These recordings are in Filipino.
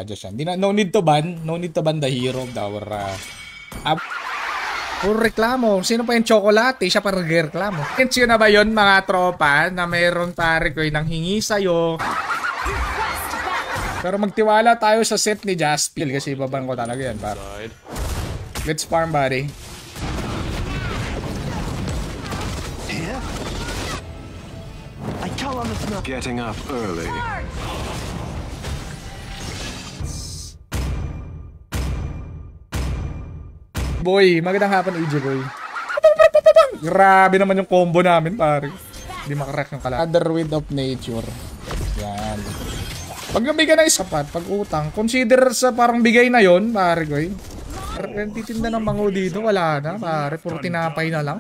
Adjust yan. No need to ban. No need to ban the hero of our... Puro reklamo. Sino pa yung chocolate? Siya pa nag-reklamo. Kensyo na ba yun mga tropa na mayroon pare ko yung nanghingi sa'yo? Pero magtiwala tayo sa set ni Jaspil kasi babang ko talaga yan para. Let's farm buddy. Getting up early. Boy, magandang hapon EJ boy. Grabe naman yung combo namin pare. Hindi makarek yung kalaban. Other wind of nature. Yan. Pag nabigay na isapat, pag utang, consider sa parang bigay na yon pare ko. Titinda ng mango dito, wala na pare. Puro tinapay na lang.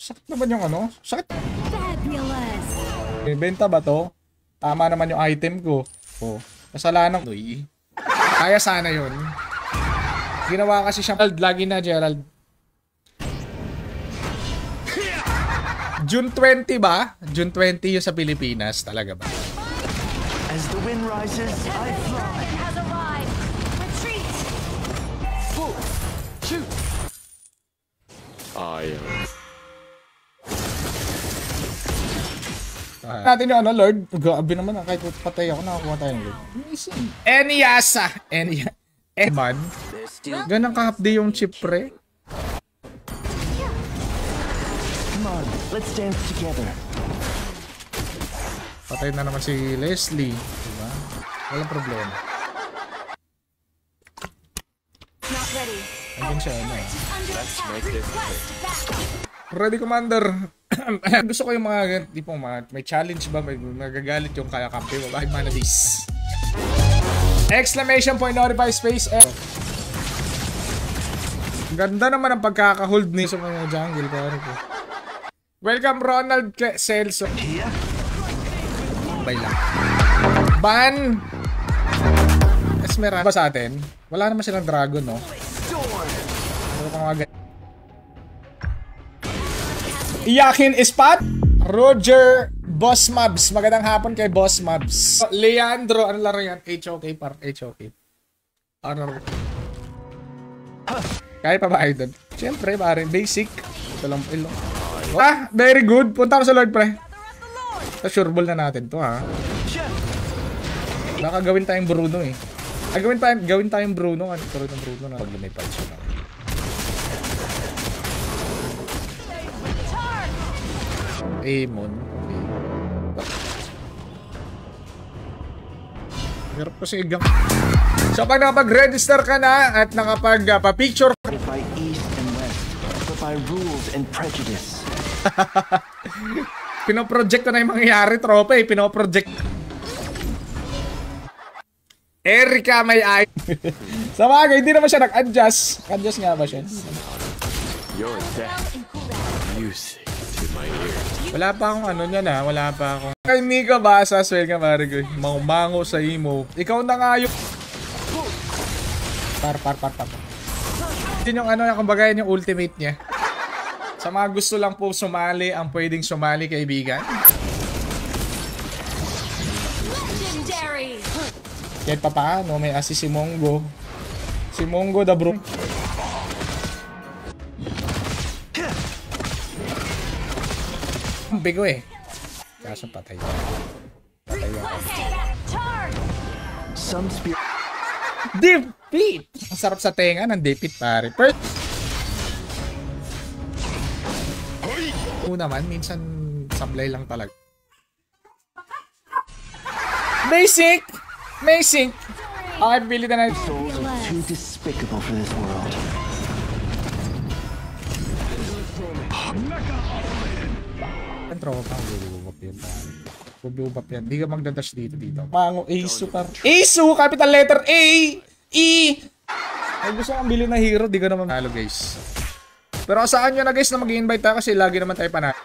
Sakit naman yung ano? Sakit. Benta ba to? Tama naman yung item ko. Oh, kasalanan ko. Kaya sana yun. Ginawa kasi siya. Lagi na Gerald. June 20 ba? June 20 yung sa Pilipinas. Talaga ba? As the wind rises, I fly. Retreat. Shoot. Natin yung ano, Lord. Grabe naman, kahit patay ako, nakakuha tayo ng Lord. Eniasa! Eman. Ganang kahapdi yung chip pre. Come on, let's dance together. Patay na naman si Leslie. Diba? Walang problema. Ayun siya, ano eh. Ready, Commander. Gusto ko yung mga tipong may challenge ba, may nagagalit yung kaya kampi ba, bakit mana this? Exclamation point, notify space F. Ganda naman ang pagkaka-hold ni sa mga jungle pare ko. Welcome Ronald Celso. Bay lang. Ban Esmeralda ba sa atin? Wala naman silang dragon, no? Pero pang mga Iyakin Ispat, Roger Boss Mabs. Magandang hapon kay Boss Mabs. Leandro, ano laro yan? HOK par HOK. Ano? Kaya pa ba idol? Siyempre, pare, basic. Ito lang ilong. Very good. Punta ko sa Lord, pre. Sa sure ball na natin to, ha. Baka gawin tayong Bruno, eh. Gawin tayong Bruno. Ano ito ng Bruno na pag lumipad siya. Amon. Okay. Hirap kasi igang. So pag nakapag-register ka na at nakapag-pa-picture by east and west, but by rules and prejudice. Pinoproject ko na yung mangyayari, tropa eh. Pinoproject. Erika may ay. Sa bagay, hindi naman siya nag-adjust. Adjust nga ba siya? Your death. Music to my ears. Wala pa akong ano niya na. Wala pa akong... Kay Mika ba? Saswell ka pare. Mangumango sa imo. Ikaw na nga yung... Par. Yun yung ano, kumbaga yung ultimate niya. Sa mga gusto lang po sumali, ang pwedeng sumali kaibigan. Kahit pa paano, may assist si Mongo. Si Mongo da bro. Bigo eh. Kaso patay. Patay ako. Defeat! Ang sarap sa tenga ng defeat pare. Naman, minsan sablay lang talaga. Basic! Okay, pili na natin. Souls are too despicable for this world. Ang tropa, bububap yan. Di ka magdadash dito. Mango, Asu par. Asu! Capital letter A! E! Ay, gusto kong bilhin na hero, di ka naman halo guys. Pero saan nyo na guys na mag-i-invite tayo kasi lagi naman tayo panalo.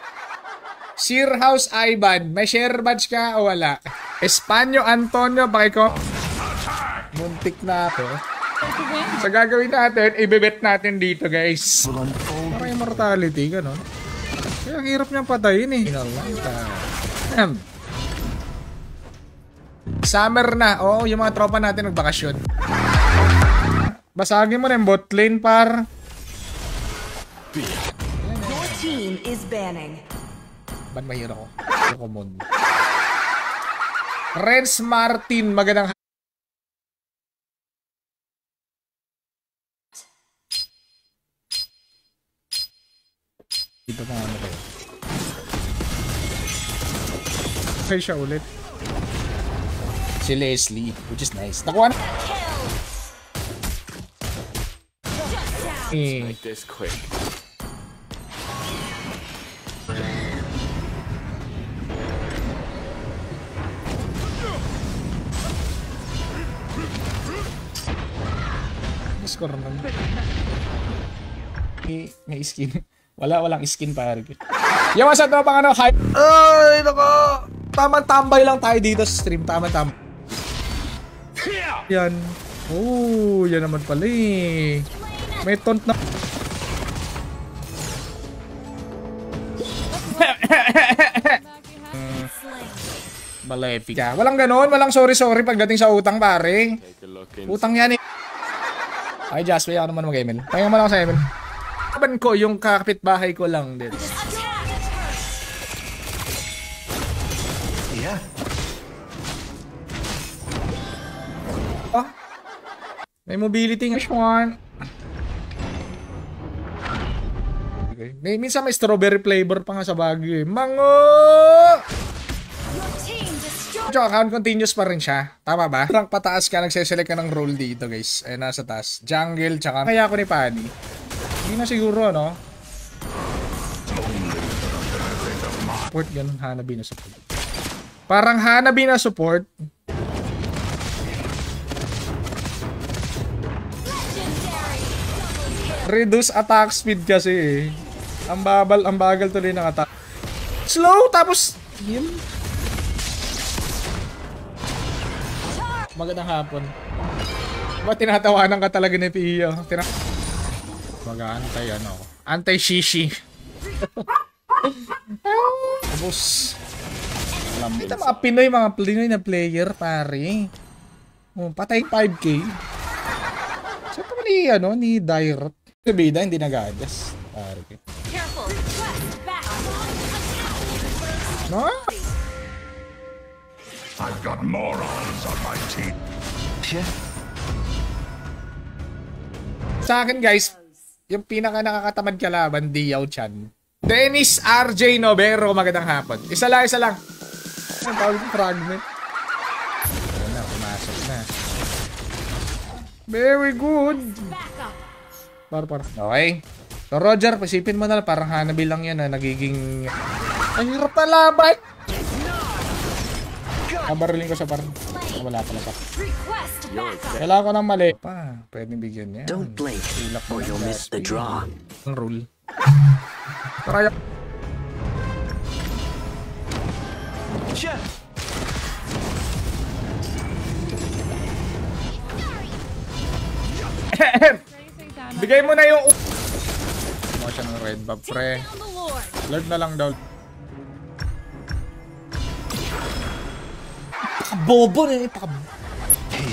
Sir House Ivan, may share badge ka o wala? Espanyo Antonio, pakiko. Muntik na ako. So gagawin natin, ibebet natin dito guys. will unfold. Para immortality, gano'n. Kaya ang hirap niyang patayin eh. Summer na. Oo, yung mga tropa natin nagbakasyon. Basagin mo na yung bot lane, par. Your team is banning. Ban mahirap ko. Common. Renz Martin, magandang dito pa ano kayo. Okay siya ulit. Si Leslie, which is nice. Nakuha na. Like this quick. Score naman. May skin. Walang skin pare. Yungasa to pang ano, hype. Ay, nako. Tamang tambay lang tayo dito sa stream. Tamang tambay. Yan. Oh, yan naman pala eh. May taunt na. Malefic. Walang ganon, walang sorry pagdating sa utang pare. Utang yan eh. Ay, Jasper, ako naman mag-ML. Pahinga mo lang sa ML. Kaban ko, yung kapitbahay ko lang din. Yeah. Ah, may mobility nga siya. Okay. Minsan may strawberry flavor pa nga sa Baguio eh. Mango! Tsaka account continuous pa rin siya. Tama ba? Rank pataas ka, nagseselect ka ng role dito guys. Eh, nasa taas. Jungle, tsaka kaya ko ni Pani. Hindi na siguro, no? Support, ganun. Hanabi na support. Parang Hanabi na support. Reduce attack speed kasi eh. Ang bagal tuloy ng attack. Slow, tapos heal. Magandang hapon. Ba't tinatawanan ka talaga ni Pio? Mag-aantay ano. Anti-shishi. Tapos ito mga Pinoy na player pare. Oh, patay 5k. So ito ni ano ni Direct. Bida hindi nagagas. Pare. No? I've got morons on my team. Yeah. Sa akin guys, yung pinaka nakakatamad kalaban, Diao Chan. Dennis RJ Novero, magandang hapon. Isa lang. Ang tawag ko fragment. Ayan na, pumasok na. Very good. Par. Okay. So Roger, pasipin mo na lang, parang Hanabi lang yan na nagiging... Ang hirap na laban! Kabariling ko siya parang... Wala pala pa. Kailangan ko ng mali. Pwedeng bigyan niya. Don't blink or you'll miss the draw. Ang rule. Tara. Yeah. Bigay mo na yung... Mo siya ng red buff, pre. Lord na lang daw. Bobo na yun.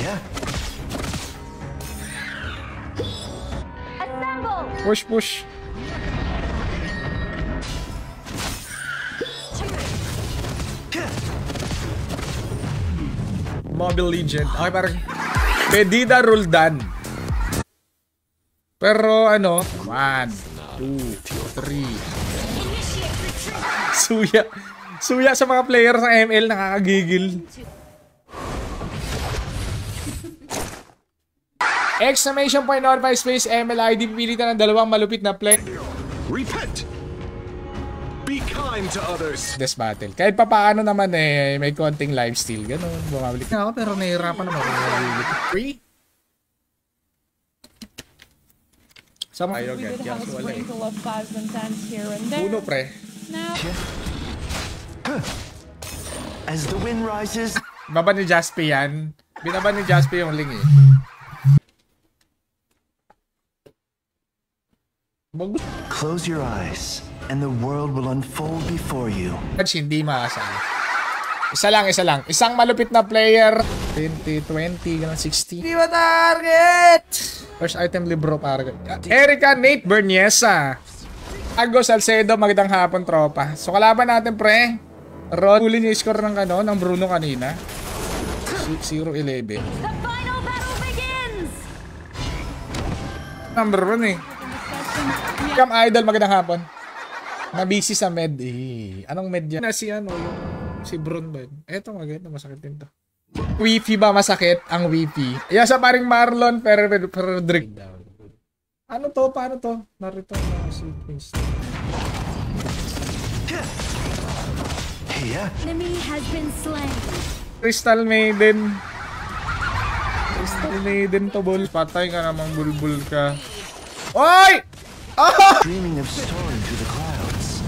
Yeah. Push. Mobile Legend. Okay, parang Pedida Roldan. Pero ano, 1, 2, 3. Suya sa mga player sa ML, nakakagigil. Exclamation point on my space MLID, pipilitan ng dalawang malupit na play. Repent. Be kind to others. This battle. Kahit pa paano naman eh, may konting lifesteal. Ganun, bumabalik na ako pero nahihirapan naman ako. 3? Sama kayo agad. Casual eh. Uno pre. As the wind rises. Baba ni Jasper yan. Binaba ni Jasper yung link eh. Close your eyes, and the world will unfold before you. Hindi maasal. Isa lang. Isang malupit na player. 20, 20, 60. Hindi ba target? First item libro para. Erica Nate Berniesa. Agos Salcedo, magandang hapon tropa. So kalaban natin pre. Rod, huli niya score ng Bruno kanina. 0-11. The final battle begins. Number 1 eh. Cam Idol, magandang hapon. Na-busy sa med eh. Anong med yan? Si si Brun ba? Eto maganda, masakit din to. Wifi ba masakit? Ang wifi. Iya sa paring Marlon Frederick. Ano to? Paano to? Narito na si Prince. Enemy has been slain. Crystal Maiden. Crystal Maiden to bol. Patay ka namang bulbul ka. Oy! Ah! Dreaming of soaring to the clouds.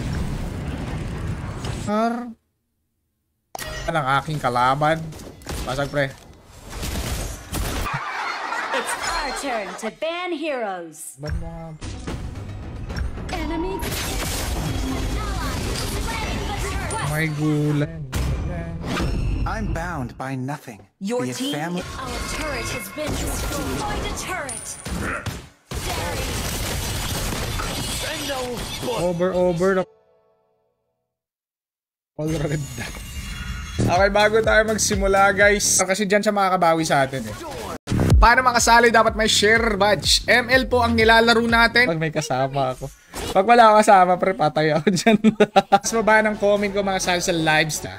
Ang aking kalaban. Basag pre. It's our turn to ban heroes. Ba't mo nga? Enemy. May gulan. I'm bound by nothing. Your Be it team. family. Our turret has been destroyed. Find a turret. Over. All red. Okay, bago tayo magsimula guys. Kasi dyan siya makakabawi sa atin eh. Para makasali dapat may share badge. ML po ang nilalaro natin. Pag may kasama ako. Pag wala ako kasama, pre, patay ako dyan. Mas baba ng comment ko mga sali sa lives na.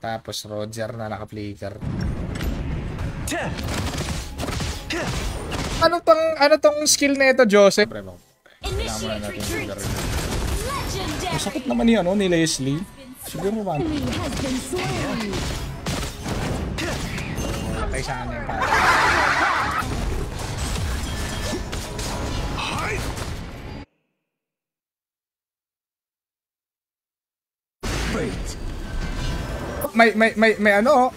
Tapos Roger na naka-flicker. Ano tong skill na ito, Joseph? Pre, Initiate retreat. Legendary. masakit naman ni Leslie. Siguro man. Enemy has been slain. Patay sa akin yung pala. May ano,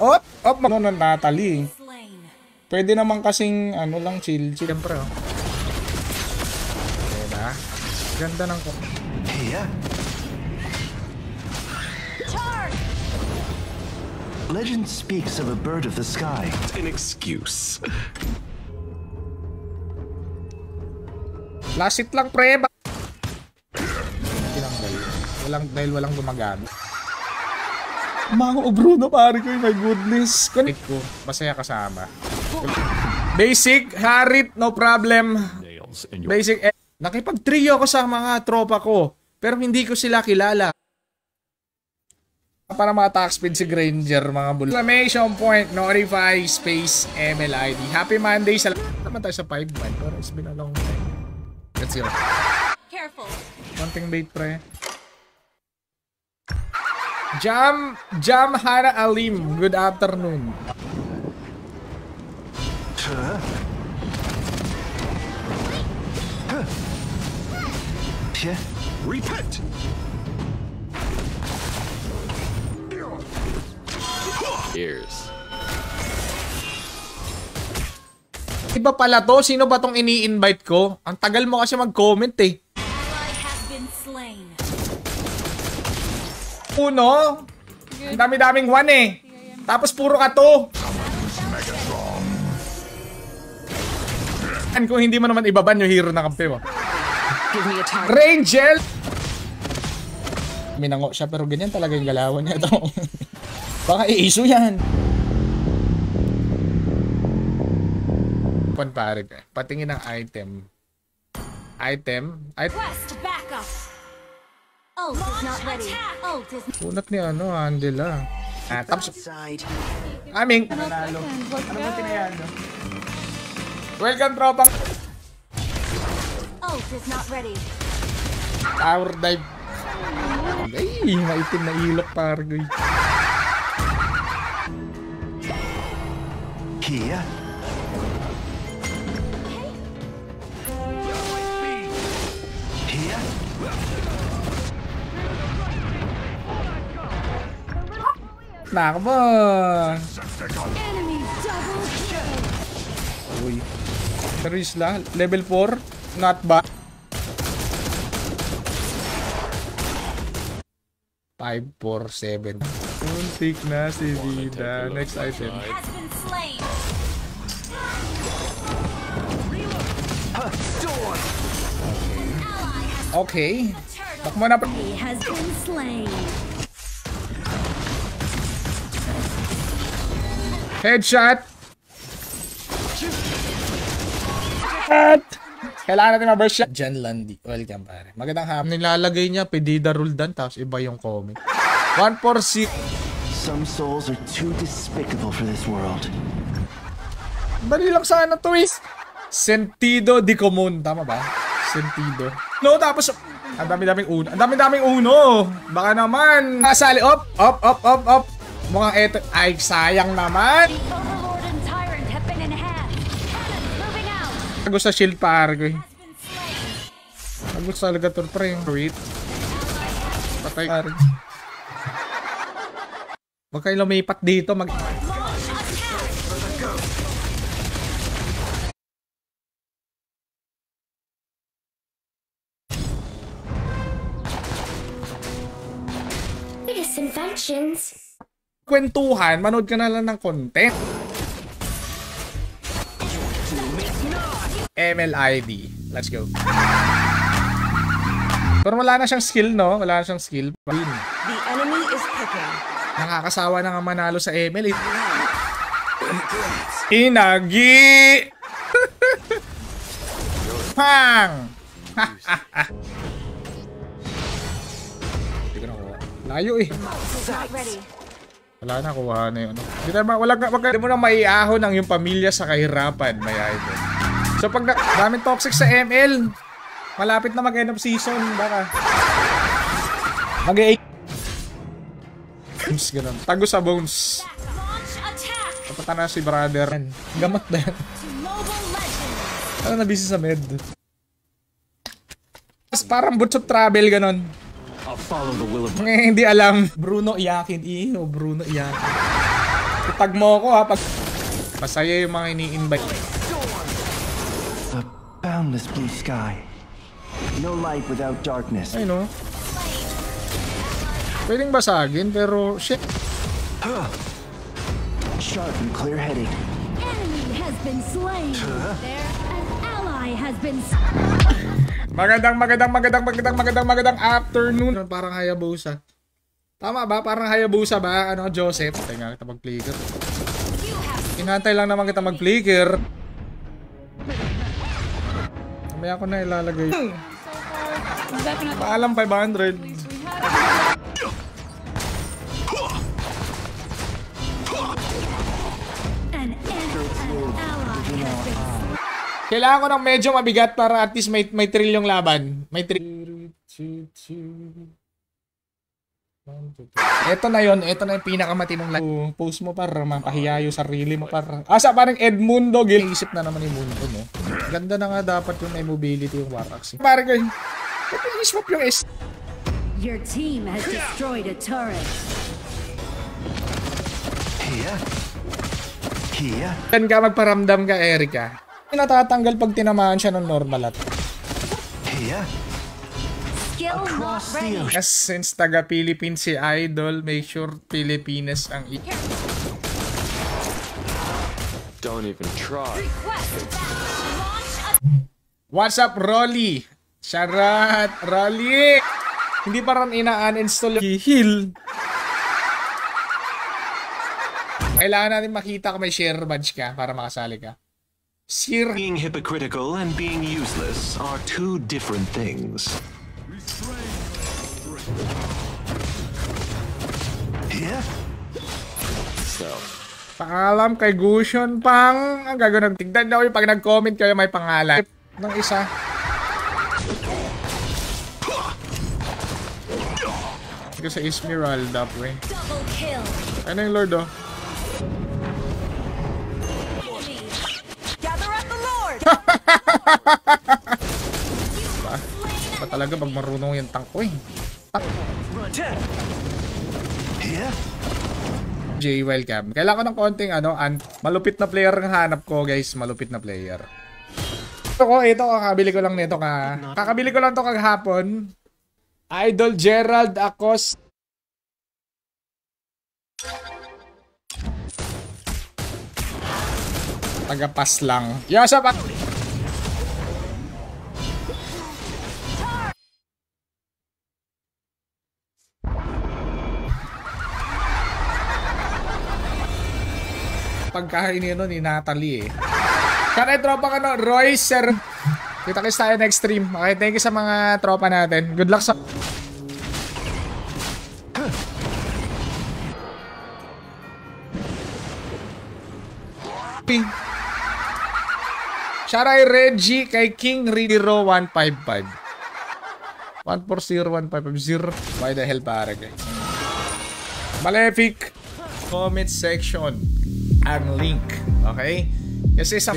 Natalie. Slain. Pwede naman kasing lang chill. Siyempre oh. Diba? Ganda ng ko. Charge. Legend speaks of a bird of the sky. An excuse. Last hit lang pre. Tinanggal. Walang gumagamit. Mga Bruno pare ko, my goodness. Connect ko. Masaya kasama. Basic, Harit, no problem. Basic, nakipag-trio ako sa mga tropa ko. Pero hindi ko sila kilala. Para mga attack speed si Granger, mga bull. Exclamation point, notify, space, MLID. Happy Monday. Naman tayo sa 5 man. Pero it's been a long time. Let's go. Careful. Konting bait pre. Jam Hana Alim. Good afternoon. Repent. Ears. Iba pala to. Sino ba tong ini-invite ko? Ang tagal mo kasi mag-comment eh. Ally has been slain. Uno. Ang dami-daming one eh. Tapos puro ka to. Kung hindi mo naman ibaban yung hero na kampi mo. Give me a target. Rangel! Minango siya pero ganyan talaga yung galawan niya ito. Baka i-issue yan. Pare, patingin ng item. Quest backup. Ult is not ready. Ult is Unat ni Andela. Tapos aming nanalo. Ano ba tinayado? Welcome tropang. Ult is not ready. Tower dive. Ay, maitim na ilok pargoy. Here. Nakaba. Enemy double kill. Uy. Pero isla, level 4. Not bad. 5, 4, 7. Muntik na si Vida. Next item. Has been slain. Okay. Bak mo na. He has been slain. Headshot. Kailangan natin ma-burst shot. Jan Landy. Welcome, pare. Magandang hapon. Nilalagay niya, Pedida Roldan, tapos iba yung comment. 146. Some souls are too despicable for this world. Bali lang sana to is. Sentido di común. Tama ba? Sentido. No, tapos, ang dami-daming uno. Ang dami-daming uno. Baka naman. Kasali. Op. Mukhang eto. Ay, sayang naman. The Overlord and Tyrant have been enhanced. Moving out. Tago sa shield par ko. Has been slain. Tago sa alligator pre. Wait. Patay par. Huwag kayo lumipat dito. Launch attack. Latest inventions. Kwentuhan, manood ka na lang ng content. MLID. Let's go. Pero wala na siyang skill, no? Wala na siyang skill. Win. The enemy is picking. Nakakasawa na nga manalo sa ML. Inagi! Pang! Hindi ko nakuha. Layo eh. Not ready. Wala na, kuha na yun. Hindi mo na maiahon ang yung pamilya sa kahirapan, may idol. So pag daming toxic sa ML, malapit na mag-end of season, baka. Mag-8. Ganun. Tago sa bones. Launch attack. Tapata na si brother. Gamot na yan. To Mobile Legends. Ano na busy sa med? Tapos parang boots of travel, ganon. I'll follow the will of Hindi alam. Bruno Iyakin. Bruno Iyakin. Itag mo ko ha. Pag masaya yung mga ini-invite. The boundless blue sky. No light without darkness. Ay no. Pwedeng basagin pero shit. Sharp and clear-headed. Enemy has been slain. There, an ally has been. Magandang afternoon. Parang Hayabusa. Tama ba? Parang Hayabusa ba? Ano, Joseph? Tingnan kita mag-flicker. Inantay lang naman kita mag-flicker. Mamaya ko na ilalagay. Paalam 500. An ally has been. Kailangan ko ng medyo mabigat para at least may thrill yung laban. May thrill. Ito na yon, ito na yung pinakamatinong laban. Post mo para mapahiya yung sarili mo para. Asa parang Edmundo, isip na naman yung mundo mo. Ganda na nga dapat yung mobility yung Warax. Parang kayo, i-swap yung S. Your team has destroyed a turret. Here. Yan ka, magparamdam ka, Erika. Natatanggal pag tinamaan siya ng normal at. Here. Skill not ready. Yes, since taga-Philippines si Idol, make sure Pilipinas ang Don't even try. Request launch attack. What's up, Rolly? Sharat, Rolly! Hindi pa rin ina-uninstall yung heal. Kailangan natin makita kung may share badge ka para makasali ka. Sir. Being hypocritical and being useless are two different things. Here. So, Paalam kay Gusion Pang. Ang gagawin. Tignan na ko pag nag-comment kayo may pangalan. Ng isa. Ito sa Esmeralda, pre. Double kill. Ano yung Lord, oh? Gather up the Lord! Ba talaga pag marunong yung tank ko, eh. Here. Jay, welcome. Kailangan ko ng konting, malupit na player ang hanap ko, guys. Malupit na player. Ito, kakabili ko lang nito kakabili ko lang to kaghapon. Idol Gerald Acos. Tagapas lang. Yosa pa. Pagkain yun ni Natalie eh. Kanay tropa ka no, Roy Sir. Kita-kits tayo next stream. Okay, thank you sa mga tropa natin. Good luck sa... Sharay Reggie kay King Ridiro 155. 1401550. Why the hell pare kay? Malefic. Comment section ang link. Okay? Kasi sa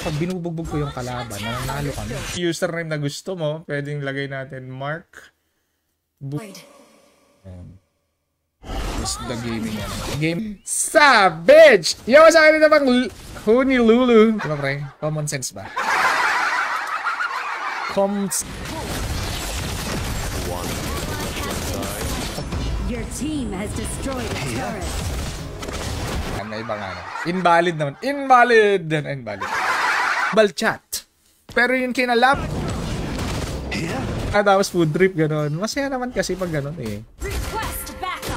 pag binubugbog ko yung kalaban, nanalo kami. Username na gusto mo, pwedeng lagay natin Mark This the gaming yan. Game Savage! Yo, sa akin na bang Huni Lulu? Diba pre? Common sense ba? Your team has destroyed a turret. May ibang ano. Invalid naman. Invalid! Invalid. Balchat. Pero yung kinalap. Tapos food drip, gano'n. Masaya naman kasi pag gano'n eh.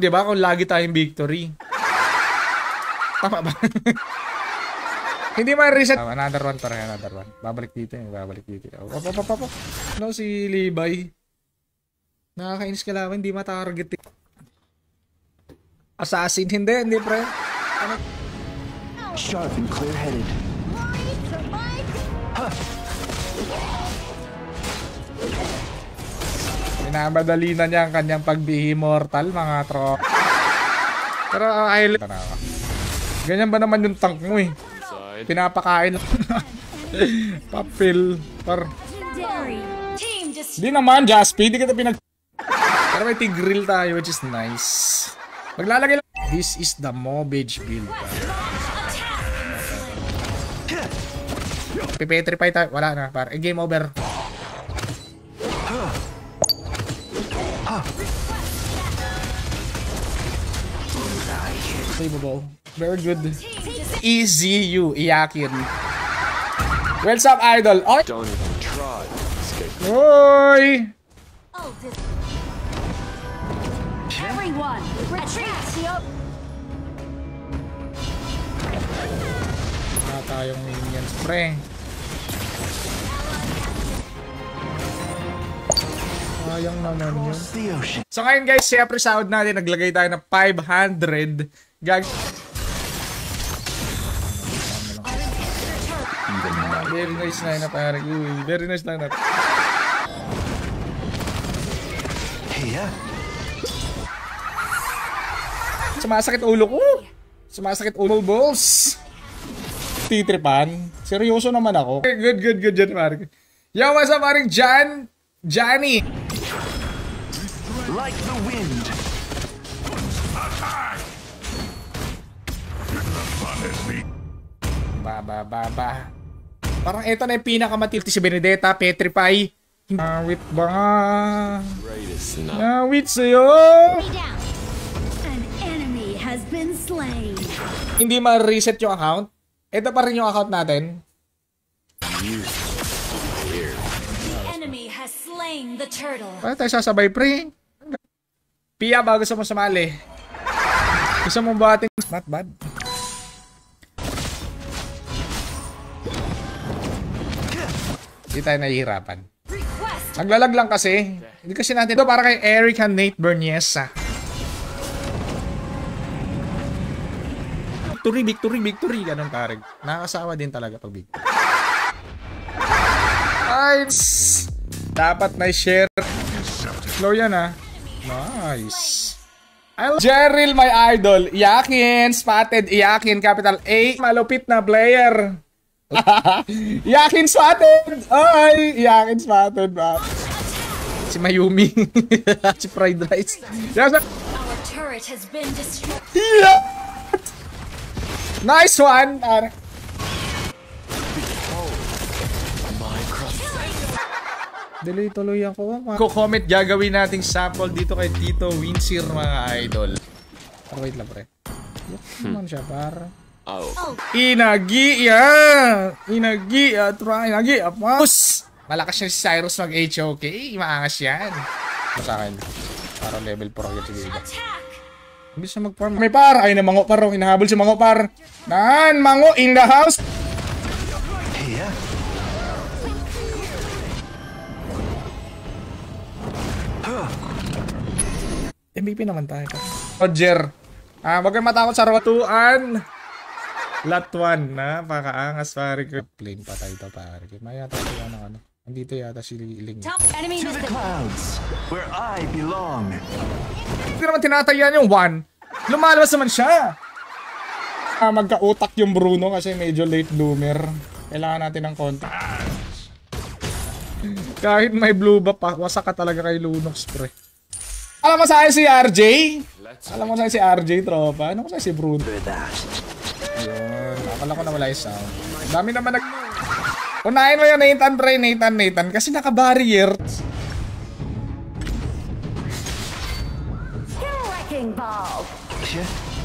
Diba kung lagi tayong victory? Tama ba? Hindi man reset. Another one pa rin, another one. Babalik dito eh, babalik dito. Ano si Libay? Nakakainis ka lang, hindi matarget eh. Assassin, hindi pre. Ano? Sharp and clear-headed. Minamadali na niya ang kanyang pagbihi-mortal, mga tro. Pero highlight na ako. Ganyan ba naman yung tank mo eh? Pinapakain lang. Papel. Di naman, Jaspi. Di kita pinag... Pero may tigrill tayo, which is nice. Maglalagay lang. This is the Mobage build. Pipetrify tayo. Wala na, par. Game over. Unbelievable. Very good. Easy you, Iyakin. What's up, idol? Oh. Don't even try to escape. Hoy! Everyone, retreat! Wala tayong minions, pre. Sayang naman yun. So ngayon guys, siyempre sahod natin, naglagay tayo ng 500. Very nice na yun, pare. Very nice na yun. Sumasakit ulo ko. Sumasakit ulo balls. Titripan. Seryoso naman ako. Good dyan, pare. Yo, what's up, pare? Johnny. Like the wind. Ba. Parang ito na yung pinakamatilti si Benedetta, Petrify. Nawit ba nga? Nawit sa'yo! An enemy has been slain. Hindi ma-reset yung account. Ito pa rin yung account natin. The enemy has slain the turtle. Paano tayo sasabay, pre? Pia, bago sa mo sumali. Gusto mo ba ating... Not bad. Hindi tayo nahihirapan. Naglalag lang kasi. Hindi kasi natin ito para kay Eric and Nate Berniesa. Victory. Ganun tarig. Nakakasawa din talaga pag victory. Nice! Dapat na share. Slow yan ah. Nice. Jerril, my idol. Iyakin, spotted. Iyakin, capital A. Malupit na player. Iyakin, spotted. Ay, Iyakin, spotted. Si Mayumi. Si Fried Rice. Our turret has been destroyed. Yeah! Nice one! Pare. Delay tuloy ako. Comment gagawin nating sample dito kay Tito Winsir mga idol. Pero wait lang pre. Naman siya par. Inagi apos. Malakas siya si Cyrus mag HOK. Maangas yan. Sa akin. Para level 4 agad siguro. Hindi siya mag-farm. May par. Ay na mango par. Hinahabol si mango par. Nan mango in the house. Yeah. MVP naman tayo. Roger. Wag kang matakot sa rotuan. Lot 1 na. Pakaangas pare ko. Plane pa tayo ito pare. May yata siya ng ano. Andito yata si Ling. Top enemy To the missing. clouds, where I belong. Hindi naman tinatayan yung 1. Lumalabas naman siya. Magka-utak yung Bruno kasi medyo late bloomer. Kailangan natin ng konti. Kahit may blue buff, wasak ka talaga kay Lunox, pre. Alam mo sa akin si RJ? Alam mo sa akin si RJ, tropa? Ano ko sa si Bruno? Ayun. Akala ko na wala yung sound. Dami naman nag... Unahin mo yun, Nathan, pre. Nathan. Kasi naka-barrier. Wrecking ball. Yeah.